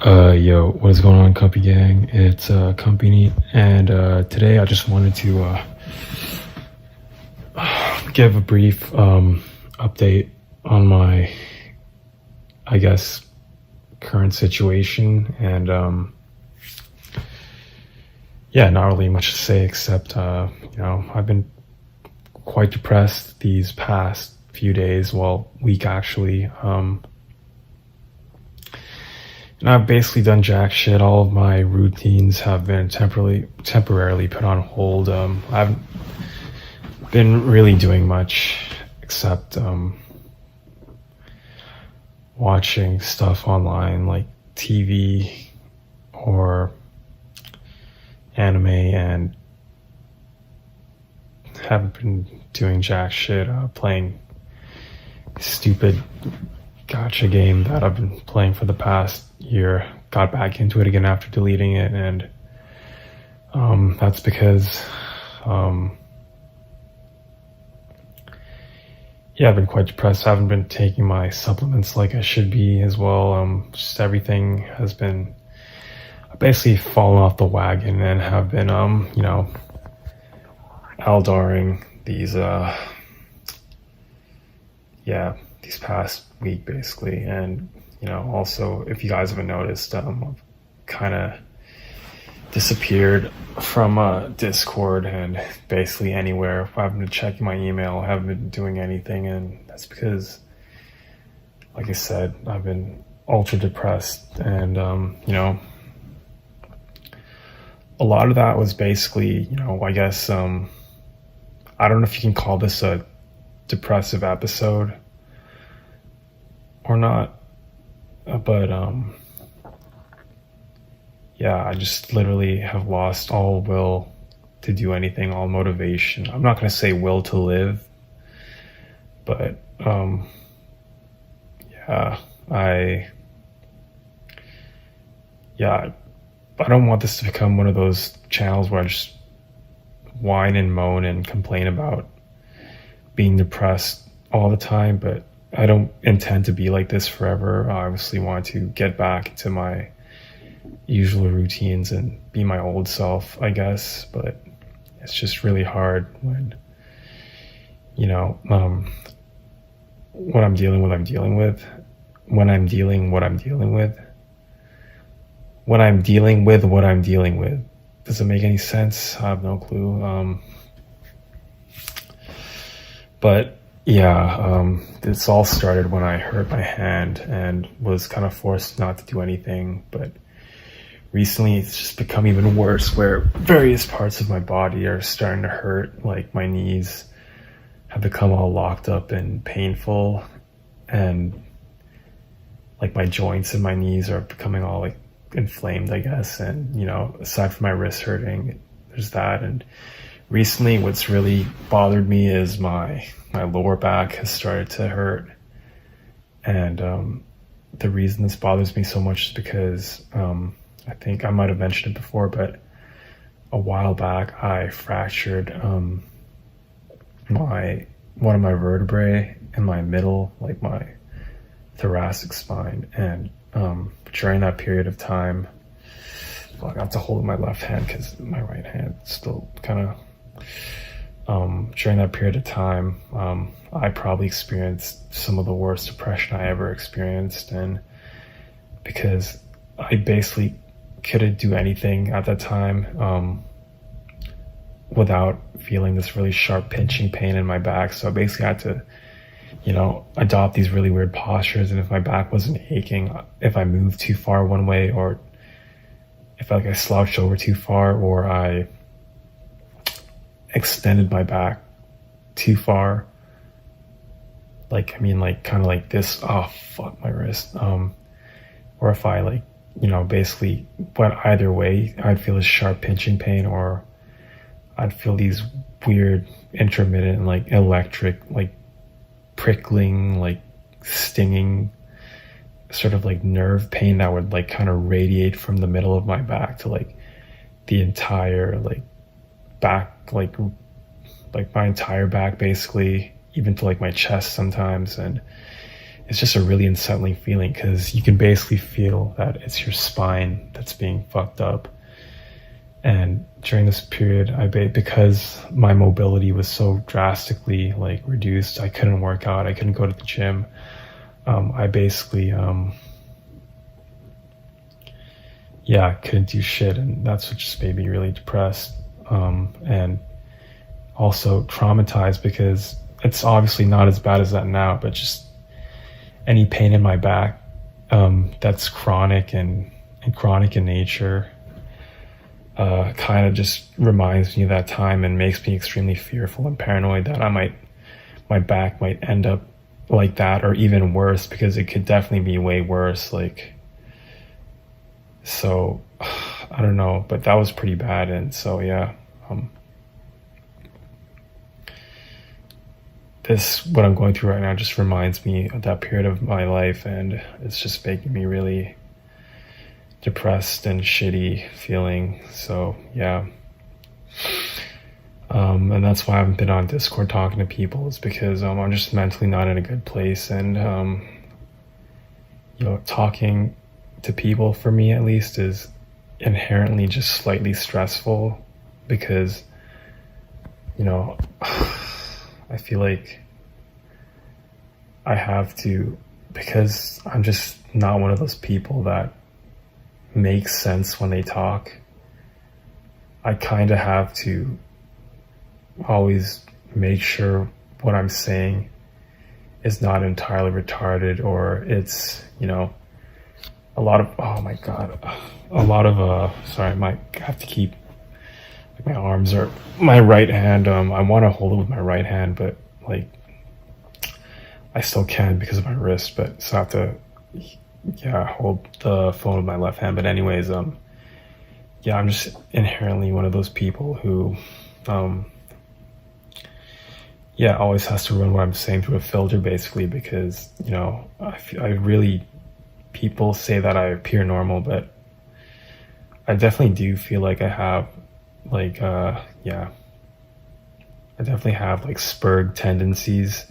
Yo, what is going on, Company Gang? It's Company, and today I just wanted to give a brief update on my, I guess, current situation, and yeah, not really much to say except I've been quite depressed these past few days, well, week actually. And I've basically done jack shit. All of my routines have been temporarily put on hold. I haven't been really doing much except watching stuff online like TV or anime, and haven't been doing jack shit. Playing stupid gacha game that I've been playing for the past year. Got back into it again after deleting it, and that's because yeah, I've been quite depressed. I haven't been taking my supplements like I should be as well. Just everything has been basically fallen off the wagon, and have been Aldaring these these past week basically. And also, if you guys haven't noticed, I've kind of disappeared from Discord and basically anywhere. I haven't been checking my email, I haven't been doing anything, and that's because, like I said, I've been ultra depressed. And a lot of that was basically, I guess, I don't know if you can call this a depressive episode or not, but yeah, I just literally have lost all will to do anything, all motivation. I'm not going to say will to live, but yeah, I don't want this to become one of those channels where I just whine and moan and complain about being depressed all the time, but I don't intend to be like this forever. I obviously want to get back into my usual routines and be my old self, I guess, but it's just really hard when when I'm dealing with what I'm dealing with, when I'm dealing what I'm dealing with, when I'm dealing with what I'm dealing with. Does it make any sense? I have no clue. But yeah, this all started when I hurt my hand and was kind of forced not to do anything. But recently it's just become even worse, where various parts of my body are starting to hurt. Like my knees have become all locked up and painful, and like my joints in my knees are becoming all like inflamed, I guess. And aside from my wrist hurting, there's that. And recently what's really bothered me is my lower back has started to hurt. And the reason this bothers me so much is because I think I might have mentioned it before, but a while back I fractured one of my vertebrae in my middle, like my thoracic spine. And during that period of time, I have to hold my left hand because my right hand still kind of, during that period of time, I probably experienced some of the worst depression I ever experienced. And because I basically couldn't do anything at that time without feeling this really sharp pinching pain in my back. So I basically had to adopt these really weird postures. And if my back wasn't aching, if I moved too far one way, or if I slouched over too far, or I extended my back too far, kind of like this, oh fuck, my wrist, or if I basically went either way, I'd feel a sharp pinching pain, or I'd feel these weird intermittent electric prickling, stinging sort of nerve pain that would kind of radiate from the middle of my back to the entire back, my entire back basically, even to my chest sometimes. And it's just a really unsettling feeling because you can basically feel that it's your spine that's being fucked up. And during this period, because my mobility was so drastically like reduced, I couldn't work out, I couldn't go to the gym. I basically, yeah, I couldn't do shit, and that's what just made me really depressed, and also traumatized because it's obviously not as bad as that now, but just any pain in my back that's chronic and chronic in nature kind of just reminds me of that time and makes me extremely fearful and paranoid that my back might end up like that or even worse, because it could definitely be way worse. Like, so I don't know, but that was pretty bad. And so yeah, what I'm going through right now just reminds me of that period of my life, and it's just making me really depressed and shitty feeling. So yeah, and that's why I haven't been on Discord talking to people, is because I'm just mentally not in a good place, and talking to people, for me at least, is inherently just slightly stressful because I feel like I have to, because I'm just not one of those people that makes sense when they talk. I kind of have to always make sure what I'm saying is not entirely retarded, or it's, a lot of, oh my God, a lot of, sorry, I might have to keep, my arms are, my right hand, I want to hold it with my right hand, but like, I still can because of my wrist, but so I have to, hold the phone with my left hand. But anyways, I'm just inherently one of those people who, always has to run what I'm saying through a filter, basically, because, I really, people say that I appear normal, but I definitely do feel like I have, like, I definitely have, like, spurred tendencies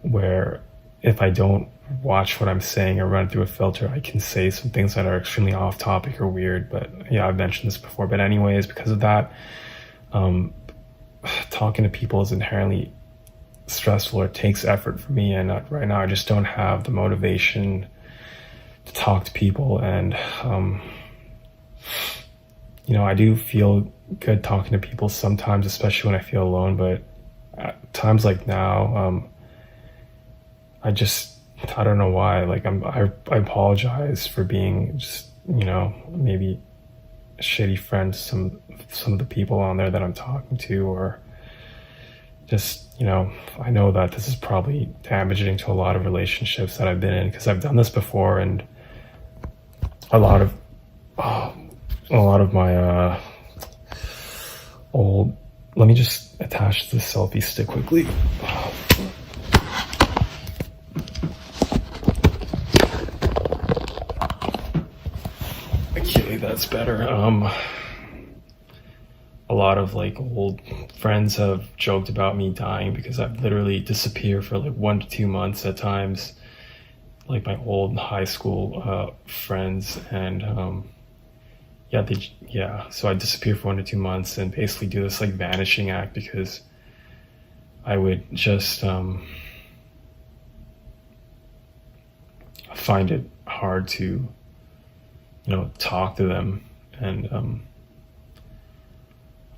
where if I don't watch what I'm saying or run through a filter, I can say some things that are extremely off topic or weird. But yeah, I've mentioned this before. But anyways, because of that, talking to people is inherently stressful, or takes effort for me. And right now I just don't have the motivation to talk to people. And, I do feel good talking to people sometimes, especially when I feel alone. But at times like now, I don't know why. Like, I apologize for being just, maybe a shitty friend to some of the people on there that I'm talking to, or just, I know that this is probably damaging to a lot of relationships that I've been in, because I've done this before, and a lot of my old. Let me just attach the selfie stick quickly. Okay, that's better. A lot of like old friends have joked about me dying because I've literally disappeared for like 1 to 2 months at times. Like my old high school friends, and so I disappear for 1 to 2 months and basically do this like vanishing act, because I would just find it hard to talk to them. And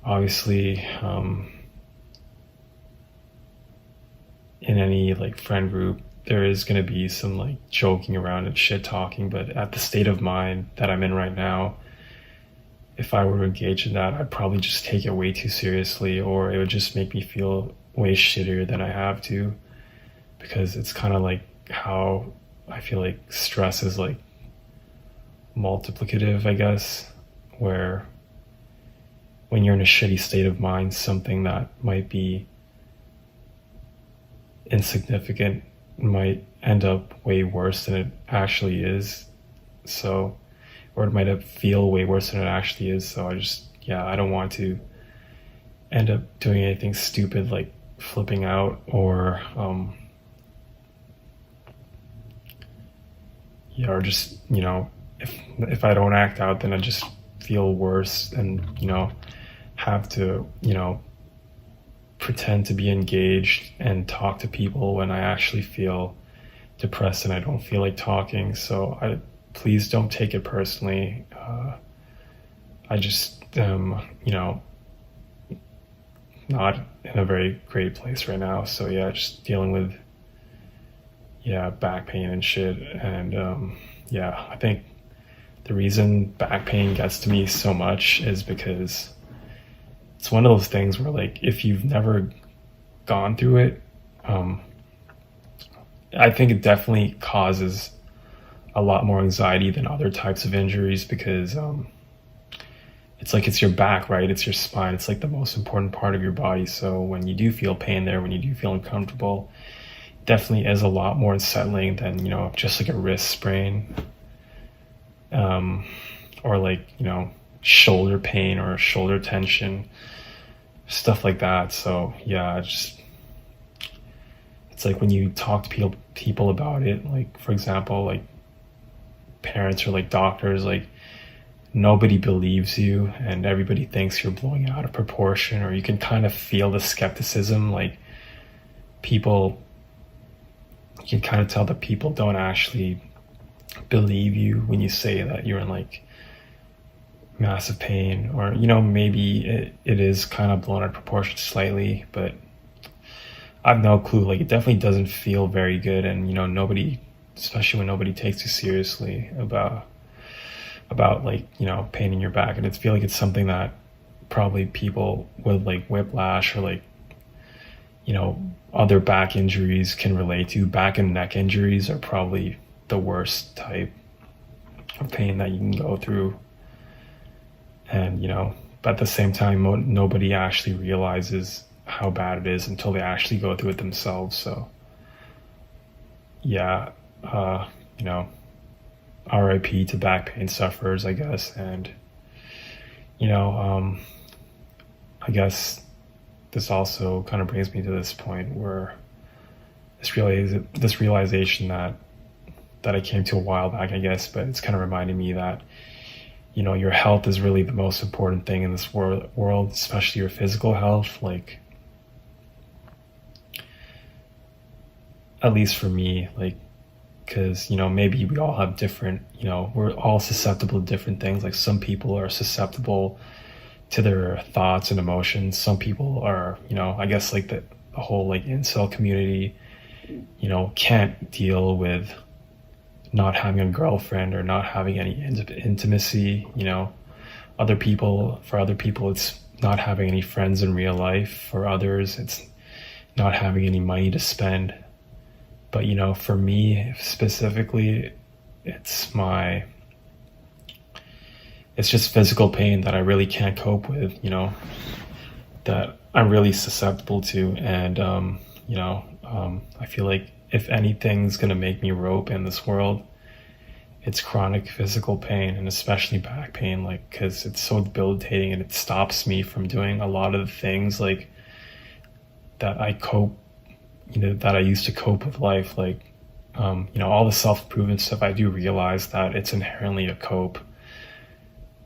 obviously in any like friend group there is going to be some like joking around and shit talking, but at the state of mind that I'm in right now, if I were to engage in that, I'd probably just take it way too seriously, or it would just make me feel way shittier than I have to, because it's kind of like how I feel like stress is like multiplicative, I guess, where when you're in a shitty state of mind, something that might be insignificant might end up way worse than it actually is. So, or it might feel way worse than it actually is. So I don't want to end up doing anything stupid like flipping out, or yeah, or just, if I don't act out, then I just feel worse and, have to, pretend to be engaged and talk to people when I actually feel depressed and I don't feel like talking. So please don't take it personally. I just am, not in a very great place right now. So yeah, just dealing with, yeah, back pain and shit. And yeah, I think the reason back pain gets to me so much is because it's one of those things where, like, if you've never gone through it, I think it definitely causes a lot more anxiety than other types of injuries because it's like it's your back, right? It's your spine. It's like the most important part of your body. So when you do feel pain there, when you do feel uncomfortable, it definitely is a lot more unsettling than, just like a wrist sprain, or like, shoulder pain or shoulder tension, stuff like that. So yeah, it's like when you talk to people about it, like, for example, like parents or like doctors, like, nobody believes you and everybody thinks you're blowing out of proportion, or you can kind of feel the skepticism. Like, people, you can kind of tell that people don't actually believe you when you say that you're in like massive pain, or maybe it is kind of blown out of proportion slightly, but I have no clue. Like, it definitely doesn't feel very good, and nobody, especially when nobody takes you seriously about like, pain in your back. And it's feel like it's something that probably people with like whiplash or like, other back injuries can relate to. Back and neck injuries are probably the worst type of pain that you can go through. And, but at the same time, nobody actually realizes how bad it is until they actually go through it themselves. So yeah, RIP to back pain sufferers, I guess. And, I guess this also kind of brings me to this point where this realization that I came to a while back, I guess, but it's kind of reminding me that, your health is really the most important thing in this world, especially your physical health. Like, at least for me, like, because, maybe we all have different, we're all susceptible to different things. Like, some people are susceptible to their thoughts and emotions. Some people are, I guess, like the whole like incel community, can't deal with not having a girlfriend or not having any intimacy. For other people, it's not having any friends in real life. For others, it's not having any money to spend. But, for me specifically, it's just physical pain that I really can't cope with, that I'm really susceptible to. And, I feel like if anything's going to make me rope in this world, it's chronic physical pain, and especially back pain, like, because it's so debilitating and it stops me from doing a lot of the things like that that I used to cope with life. Like, all the self-improvement stuff, I do realize that it's inherently a cope,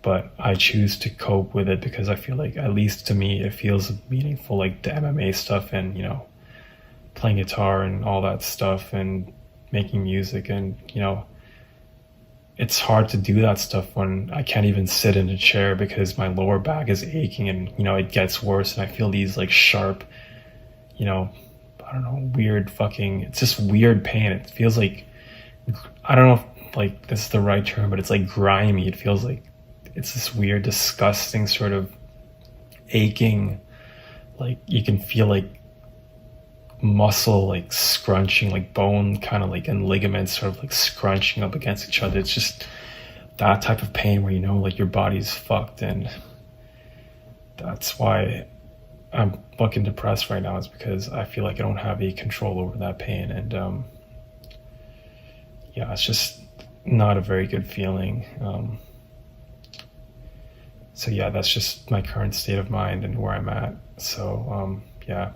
but I choose to cope with it because I feel like, at least to me, it feels meaningful. Like the MMA stuff and, playing guitar and all that stuff and making music. And, it's hard to do that stuff when I can't even sit in a chair because my lower back is aching, and, it gets worse. And I feel these like sharp, I don't know, weird fucking, it's just weird pain. It feels like, I don't know if like this is the right term, but it's like grimy. It feels like it's this weird, disgusting sort of aching. Like, you can feel like muscle like scrunching, like bone kind of like, and ligaments sort of like scrunching up against each other. It's just that type of pain where, like your body's fucked. And that's why I'm fucking depressed right now, is because I feel like I don't have any control over that pain. And yeah, it's just not a very good feeling. So yeah, that's just my current state of mind and where I'm at. So yeah,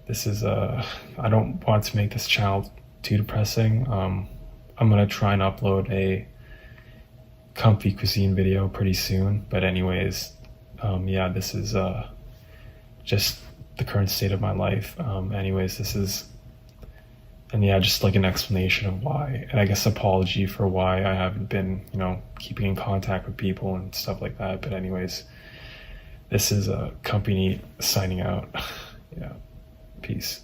this is I don't want to make this channel too depressing. I'm gonna try and upload a comfy cuisine video pretty soon. But anyways, yeah, this is just the current state of my life. Anyways, this is, and yeah, just like an explanation of why, and I guess apology for why I haven't been, keeping in contact with people and stuff like that. But anyways, this is a company signing out. Yeah, peace.